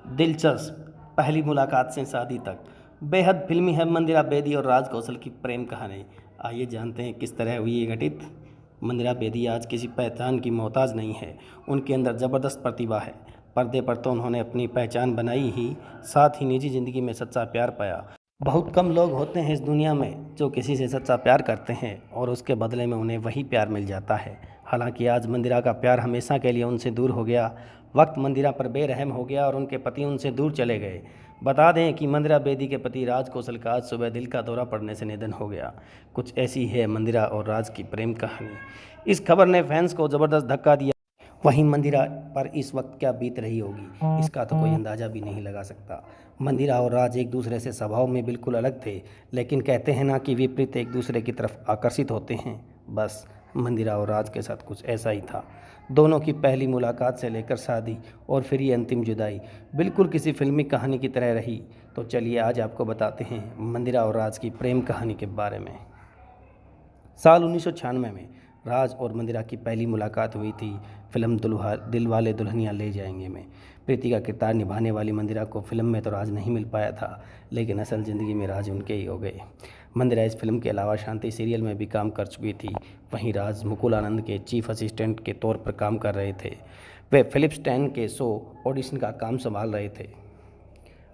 दिलचस्प, पहली मुलाकात से शादी तक। बेहद फिल्मी है मंदिरा बेदी और राज कौशल की प्रेम कहानी। आइए जानते हैं किस तरह हुई ये घटित। मंदिरा बेदी आज किसी पहचान की मोहताज नहीं है। उनके अंदर ज़बरदस्त प्रतिभा है। पर्दे पर तो उन्होंने अपनी पहचान बनाई ही, साथ ही निजी ज़िंदगी में सच्चा प्यार पाया। बहुत कम लोग होते हैं इस दुनिया में जो किसी से सच्चा प्यार करते हैं और उसके बदले में उन्हें वही प्यार मिल जाता है। हालांकि आज मंदिरा का प्यार हमेशा के लिए उनसे दूर हो गया। वक्त मंदिरा पर बेरहम हो गया और उनके पति उनसे दूर चले गए। बता दें कि मंदिरा बेदी के पति राज कौशल का आज सुबह दिल का दौरा पड़ने से निधन हो गया। कुछ ऐसी है मंदिरा और राज की प्रेम कहानी। इस खबर ने फैंस को ज़बरदस्त धक्का दिया। वहीं मंदिरा पर इस वक्त क्या बीत रही होगी, इसका तो कोई अंदाज़ा भी नहीं लगा सकता। मंदिरा और राज एक दूसरे से स्वभाव में बिल्कुल अलग थे, लेकिन कहते हैं ना कि विपरीत एक दूसरे की तरफ आकर्षित होते हैं। बस मंदिरा और राज के साथ कुछ ऐसा ही था। दोनों की पहली मुलाकात से लेकर शादी और फिर ये अंतिम जुदाई बिल्कुल किसी फिल्मी कहानी की तरह रही। तो चलिए आज आपको बताते हैं मंदिरा और राज की प्रेम कहानी के बारे में। साल 1996 में राज और मंदिरा की पहली मुलाकात हुई थी फिल्म दिलवाले दुल्हनिया ले जाएंगे में। प्रीति का किरदार निभाने वाली मंदिरा को फिल्म में तो राज नहीं मिल पाया था, लेकिन असल ज़िंदगी में राज उनके ही हो गए। मंदिरा इस फिल्म के अलावा शांति सीरियल में भी काम कर चुकी थी। वहीं राज मुकुल आनंद के चीफ असिस्टेंट के तौर पर काम कर रहे थे। वे फिलिप्स 10 के शो ऑडिशन का काम संभाल रहे थे।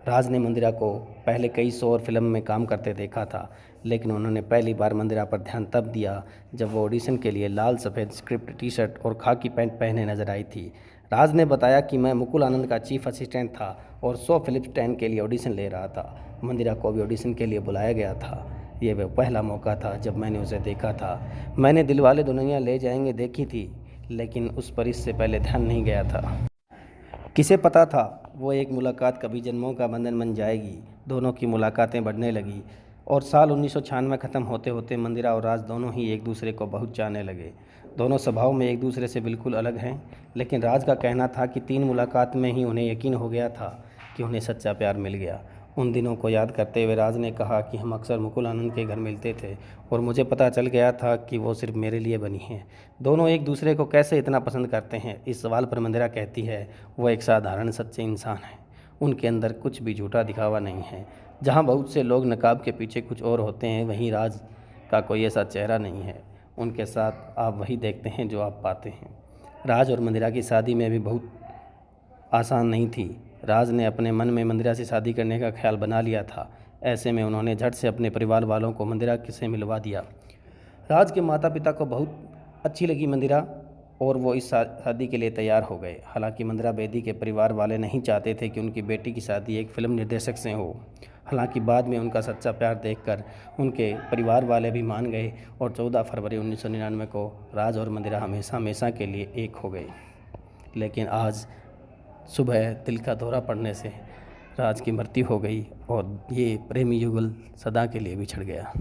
राज ने मंदिरा को पहले कई शो और फिल्म में काम करते देखा था, लेकिन उन्होंने पहली बार मंदिरा पर ध्यान तब दिया जब वो ऑडिशन के लिए लाल सफ़ेद स्क्रिप्ट टी शर्ट और खाकी पैंट पहने नजर आई थी। राज ने बताया कि मैं मुकुल आनंद का चीफ असिस्टेंट था और शो फिलिप्स 10 के लिए ऑडिशन ले रहा था। मंदिरा को भी ऑडिशन के लिए बुलाया गया था। ये वह पहला मौका था जब मैंने उसे देखा था। मैंने दिलवाले दुल्हनिया ले जाएंगे देखी थी, लेकिन उस पर इससे पहले ध्यान नहीं गया था। किसे पता था वो एक मुलाकात कभी जन्मों का बंधन बन जाएगी। दोनों की मुलाकातें बढ़ने लगी और साल 1996 ख़त्म होते होते मंदिरा और राज दोनों ही एक दूसरे को बहुत चाहने लगे। दोनों स्वभाव में एक दूसरे से बिल्कुल अलग हैं, लेकिन राज का कहना था कि 3 मुलाकात में ही उन्हें यकीन हो गया था कि उन्हें सच्चा प्यार मिल गया। उन दिनों को याद करते हुए राज ने कहा कि हम अक्सर मुकुल आनंद के घर मिलते थे और मुझे पता चल गया था कि वो सिर्फ मेरे लिए बनी हैं। दोनों एक दूसरे को कैसे इतना पसंद करते हैं, इस सवाल पर मंदिरा कहती है वो एक साधारण सच्चे इंसान है। उनके अंदर कुछ भी झूठा दिखावा नहीं है। जहाँ बहुत से लोग नकाब के पीछे कुछ और होते हैं, वहीं राज का कोई ऐसा चेहरा नहीं है। उनके साथ आप वही देखते हैं जो आप पाते हैं। राज और मंदिरा की शादी में भी बहुत आसान नहीं थी। राज ने अपने मन में मंदिरा से शादी करने का ख्याल बना लिया था। ऐसे में उन्होंने झट से अपने परिवार वालों को मंदिरा से मिलवा दिया। राज के माता पिता को बहुत अच्छी लगी मंदिरा और वो इस शादी के लिए तैयार हो गए। हालांकि मंदिरा बेदी के परिवार वाले नहीं चाहते थे कि उनकी बेटी की शादी एक फिल्म निर्देशक से हो। हालांकि बाद में उनका सच्चा प्यार देखकर उनके परिवार वाले भी मान गए और 14 फरवरी 1999 को राज और मंदिरा हमेशा हमेशा के लिए एक हो गए। लेकिन आज सुबह दिल का दौरा पड़ने से राज की मृत्यु हो गई और ये प्रेमी युगल सदा के लिए बिछड़ गया।